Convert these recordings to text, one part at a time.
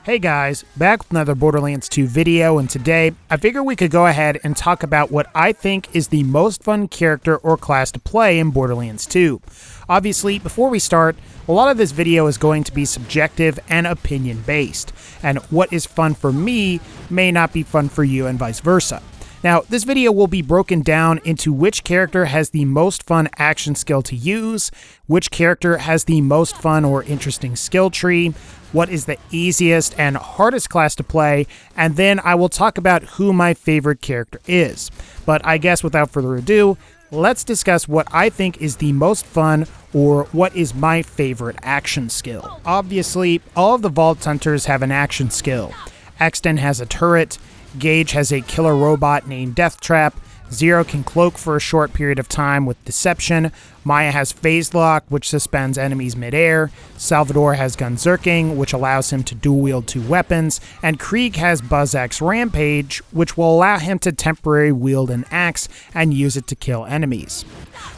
Hey guys, back with another Borderlands 2 video, and today I figure we could go ahead and talk about what I think is the most fun character or class to play in Borderlands 2. Obviously, before we start, a lot of this video is going to be subjective and opinion based, and what is fun for me may not be fun for you and vice versa. Now, this video will be broken down into which character has the most fun action skill to use, which character has the most fun or interesting skill tree, what is the easiest and hardest class to play, and then I will talk about who my favorite character is. But I guess without further ado, let's discuss what I think is the most fun or what is my favorite action skill. Obviously, all of the Vault Hunters have an action skill. AXTON has a turret, Gage has a killer robot named Deathtrap, Zero can cloak for a short period of time with Deception, Maya has PHASELOCK, which suspends enemies midair, Salvador has Gunzerking, which allows him to dual-wield two weapons, and KRIEG has BuzzX Rampage, which will allow him to temporarily wield an axe and use it to kill enemies.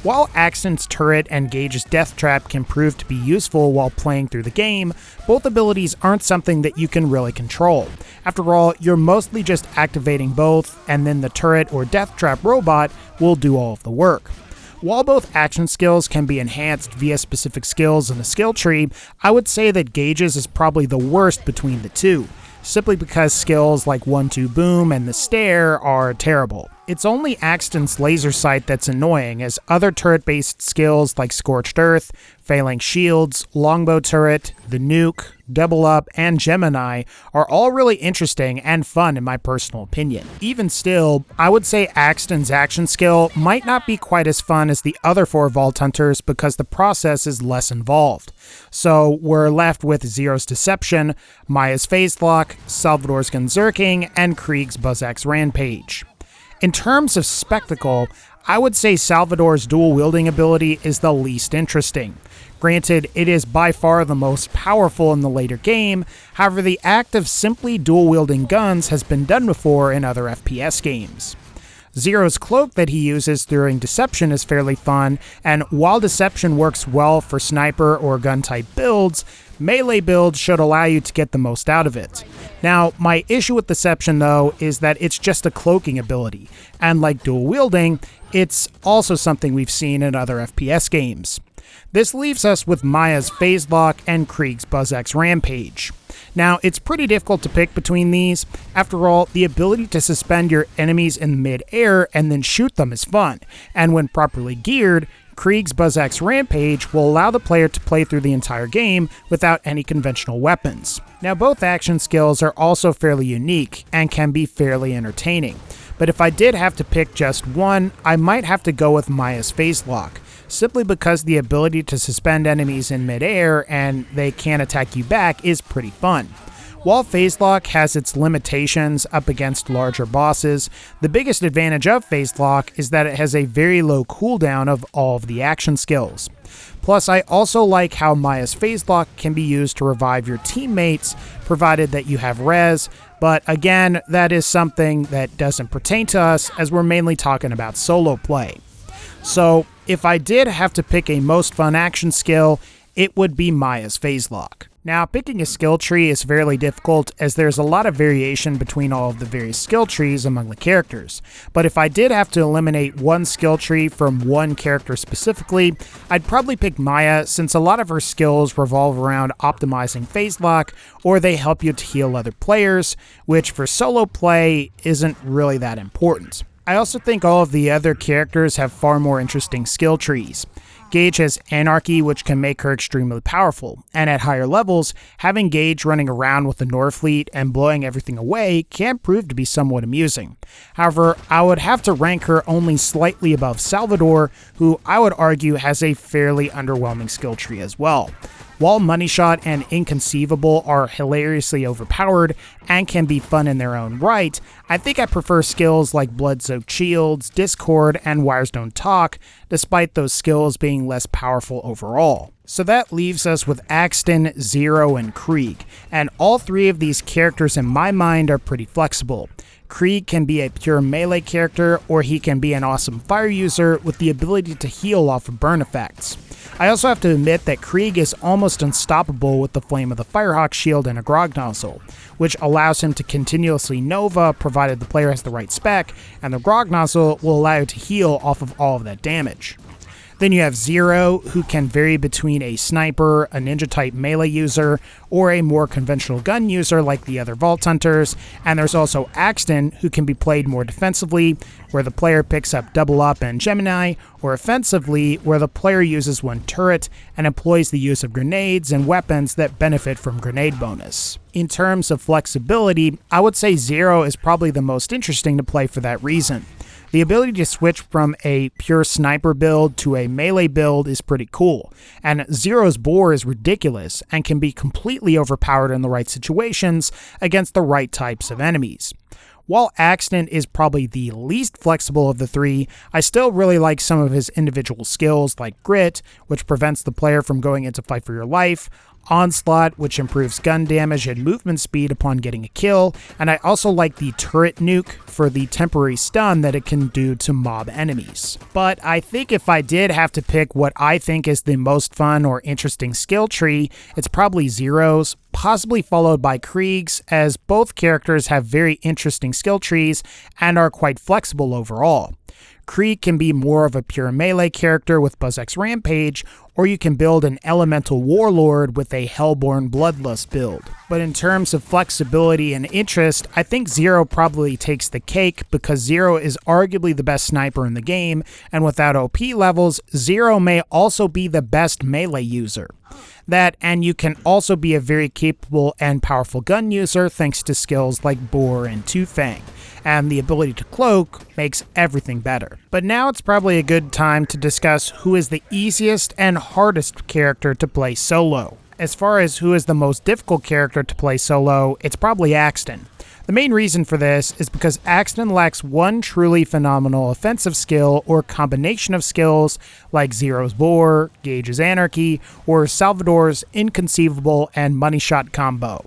While AXTON's turret and Gage's Deathtrap can prove to be useful while playing through the game, both abilities aren't something that you can really control. After all, you're mostly just activating both, and then the turret or Deathtrap robot will do all of the work. While both action skills can be enhanced via specific skills in the skill tree, I would say that Gage's is probably the worst between the two, simply because skills like 1-2 Boom and the Stare are terrible. It's only AXTON's laser sight that's annoying, as other turret-based skills like Scorched Earth, Failing Shields, Longbow Turret, the Nuke, Double Up, and Gemini are all really interesting and fun in my personal opinion. Even still, I would say AXTON's action skill might not be quite as fun as the other four Vault Hunters because the process is less involved. So we're left with Zero's Deception, Maya's PHASELOCK, Salvador's Gunzerking, and KRIEG's BuzzX Rampage. In terms of spectacle, I would say Salvador's dual-wielding ability is the least interesting. Granted, it is by far the most powerful in the later game, however the act of simply dual-wielding guns has been done before in other FPS games. Zero's cloak that he uses during Deception is fairly fun, and while Deception works well for sniper or gun-type builds, melee builds should allow you to get the most out of it. Now, my issue with Deception though is that it's just a cloaking ability, and like dual wielding, it's also something we've seen in other FPS games. This leaves us with Maya's PHASELOCK and KRIEG's BuzzX Rampage. Now, it's pretty difficult to pick between these. After all, the ability to suspend your enemies in mid-air and then shoot them is fun, and when properly geared, KRIEG's BuzzX Rampage will allow the player to play through the entire game without any conventional weapons. Now, both action skills are also fairly unique and can be fairly entertaining, but if I did have to pick just one, I might have to go with Maya's PHASELOCK, simply because the ability to suspend enemies in midair and they can't attack you back is pretty fun. While PHASELOCK has its limitations up against larger bosses, the biggest advantage of PHASELOCK is that it has a very low cooldown of all of the action skills. Plus, I also like how Maya's PHASELOCK can be used to revive your teammates, provided that you have res, but again, that is something that doesn't pertain to us as we're mainly talking about solo play. So, if I did have to pick a most fun action skill, it would be Maya's PHASELOCK. Now, picking a skill tree is fairly difficult as there's a lot of variation between all of the various skill trees among the characters, but if I did have to eliminate one skill tree from one character specifically, I'd probably pick Maya since a lot of her skills revolve around optimizing PHASELOCK or they help you to heal other players, which for solo play isn't really that important. I also think all of the other characters have far more interesting skill trees. Gage has Anarchy, which can make her extremely powerful, and at higher levels, having Gage running around with the Norfleet and blowing everything away can prove to be somewhat amusing. However, I would have to rank her only slightly above Salvador, who I would argue has a fairly underwhelming skill tree as well. While Money Shot and Inconceivable are hilariously overpowered and can be fun in their own right, I think I prefer skills like Blood-Soaked Shields, Discord, and Wires Don't Talk, despite those skills being less powerful overall. So that leaves us with AXTON, Zero, and KRIEG, and all three of these characters in my mind are pretty flexible. KRIEG can be a pure melee character, or he can be an awesome fire user with the ability to heal off of burn effects. I also have to admit that Krieg is almost unstoppable with the flame of the Firehawk shield and a grog nozzle, which allows him to continuously Nova provided the player has the right spec, and the grog nozzle will allow you to heal off of all of that damage. Then you have Zero, who can vary between a sniper, a ninja-type melee user, or a more conventional gun user like the other Vault Hunters, and there's also AXTON, who can be played more defensively, where the player picks up Double Up and Gemini, or offensively, where the player uses one turret and employs the use of grenades and weapons that benefit from grenade bonus. In terms of flexibility, I would say Zero is probably the most interesting to play for that reason. The ability to switch from a pure sniper build to a melee build is pretty cool, and Zero's bore is ridiculous and can be completely overpowered in the right situations against the right types of enemies. While AXTON is probably the least flexible of the three, I still really like some of his individual skills like Grit, which prevents the player from going into fight for your life, Onslaught, which improves gun damage and movement speed upon getting a kill, and I also like the Turret Nuke for the temporary stun that it can do to mob enemies. But I think if I did have to pick what I think is the most fun or interesting skill tree, it's probably Zero's, possibly followed by Krieg's, as both characters have very interesting skill trees and are quite flexible overall. Krieg can be more of a pure melee character with BuzzX Rampage, or you can build an Elemental Warlord with a Hellborn Bloodlust build. But in terms of flexibility and interest, I think Zero probably takes the cake because Zero is arguably the best sniper in the game, and without OP levels, Zero may also be the best melee user. That, and you can also be a very capable and powerful gun user thanks to skills like Bore and Two Fang, and the ability to cloak makes everything better. But now it's probably a good time to discuss who is the easiest and hardest character to play solo. As far as who is the most difficult character to play solo, it's probably AXTON. The main reason for this is because AXTON lacks one truly phenomenal offensive skill or combination of skills like Zero's Bore, Gage's Anarchy, or Salvador's Inconceivable and Money Shot combo.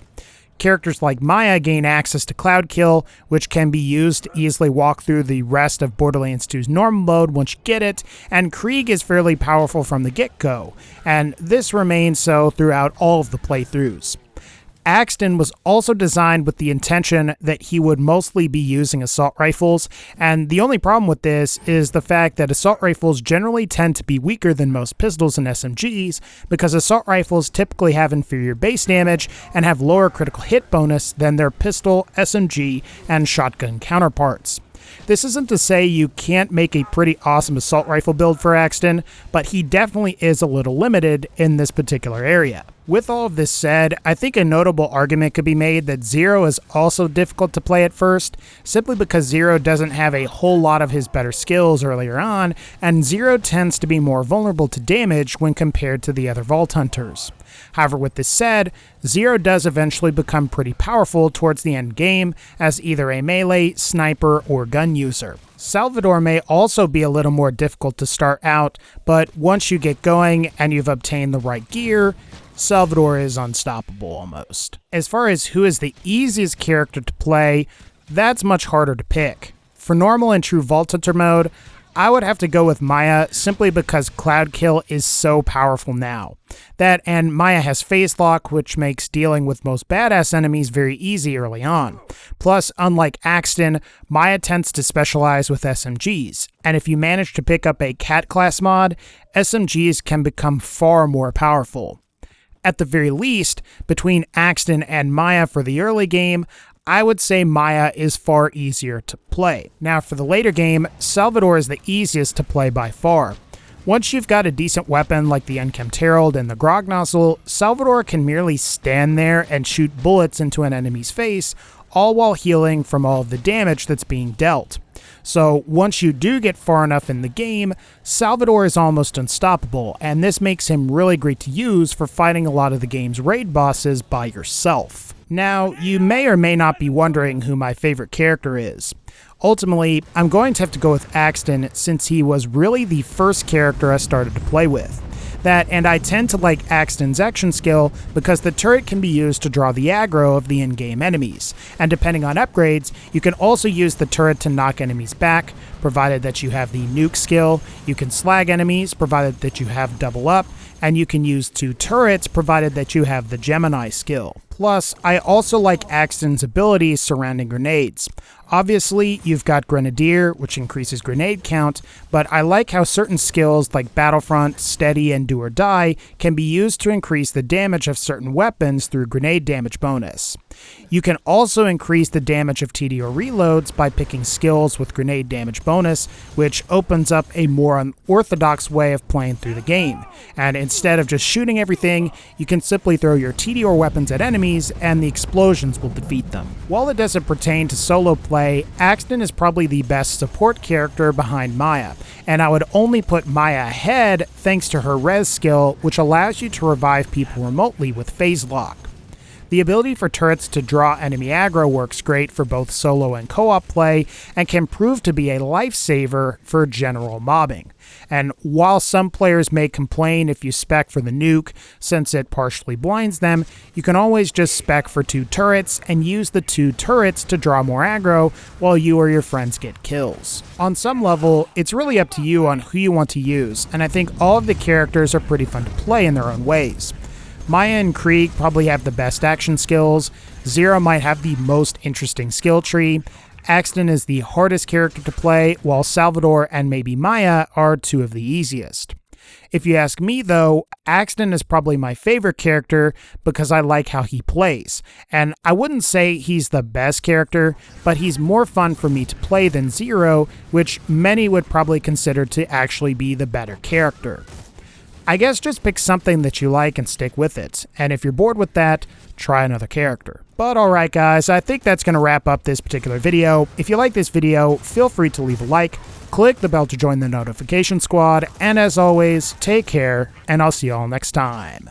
Characters like Maya gain access to Cloud Kill, which can be used to easily walk through the rest of Borderlands 2's normal mode once you get it, and Krieg is fairly powerful from the get-go, and this remains so throughout all of the playthroughs. AXTON was also designed with the intention that he would mostly be using assault rifles, and the only problem with this is the fact that assault rifles generally tend to be weaker than most pistols and SMGs because assault rifles typically have inferior base damage and have lower critical hit bonus than their pistol, SMG, and shotgun counterparts. This isn't to say you can't make a pretty awesome assault rifle build for AXTON, but he definitely is a little limited in this particular area. With all of this said, I think a notable argument could be made that Zero is also difficult to play at first, simply because Zero doesn't have a whole lot of his better skills earlier on, and Zero tends to be more vulnerable to damage when compared to the other Vault Hunters. However, with this said, Zero does eventually become pretty powerful towards the end game as either a melee, sniper, or gun user. Salvador may also be a little more difficult to start out, but once you get going and you've obtained the right gear, Salvador is unstoppable almost. As far as who is the easiest character to play, that's much harder to pick. For normal and true Vault Hunter mode, I would have to go with Maya simply because Cloud Kill is so powerful now. That and Maya has PHASELOCK, which makes dealing with most badass enemies very easy early on. Plus, unlike AXTON, Maya tends to specialize with SMGs, and if you manage to pick up a Cat class mod, SMGs can become far more powerful. At the very least, between AXTON and Maya for the early game, I would say Maya is far easier to play. Now for the later game, Salvador is the easiest to play by far. Once you've got a decent weapon like the Unkempt Herald and the Grog Nozzle, Salvador can merely stand there and shoot bullets into an enemy's face, all while healing from all of the damage that's being dealt. So once you do get far enough in the game, Salvador is almost unstoppable, and this makes him really great to use for fighting a lot of the game's raid bosses by yourself. Now, you may or may not be wondering who my favorite character is. Ultimately, I'm going to have to go with AXTON since he was really the first character I started to play with. That, and I tend to like AXTON's action skill because the turret can be used to draw the aggro of the in-game enemies, and depending on upgrades, you can also use the turret to knock enemies back, provided that you have the nuke skill. You can slag enemies, provided that you have double up, and you can use 2 turrets, provided that you have the Gemini skill. Plus, I also like AXTON's abilities surrounding grenades. Obviously, you've got Grenadier, which increases grenade count, but I like how certain skills like Battlefront, Steady, and Do or Die can be used to increase the damage of certain weapons through grenade damage bonus. You can also increase the damage of TD or reloads by picking skills with grenade damage bonus, which opens up a more unorthodox way of playing through the game. And instead of just shooting everything, you can simply throw your TD or weapons at enemies and the explosions will defeat them. While it doesn't pertain to solo play, AXTON is probably the best support character behind Maya, and I would only put Maya ahead thanks to her res skill, which allows you to revive people remotely with PHASELOCK. The ability for turrets to draw enemy aggro works great for both solo and co-op play, and can prove to be a lifesaver for general mobbing. And while some players may complain if you spec for the nuke, since it partially blinds them, you can always just spec for 2 turrets and use the 2 turrets to draw more aggro while you or your friends get kills. On some level, it's really up to you on who you want to use, and I think all of the characters are pretty fun to play in their own ways. Maya and Krieg probably have the best action skills, Zero might have the most interesting skill tree, AXTON is the hardest character to play, while Salvador and maybe Maya are 2 of the easiest. If you ask me though, AXTON is probably my favorite character because I like how he plays, and I wouldn't say he's the best character, but he's more fun for me to play than Zero, which many would probably consider to actually be the better character. I guess just pick something that you like and stick with it, and if you're bored with that, try another character. But alright guys, I think that's going to wrap up this particular video. If you like this video, feel free to leave a like, click the bell to join the notification squad, and as always, take care, and I'll see you all next time.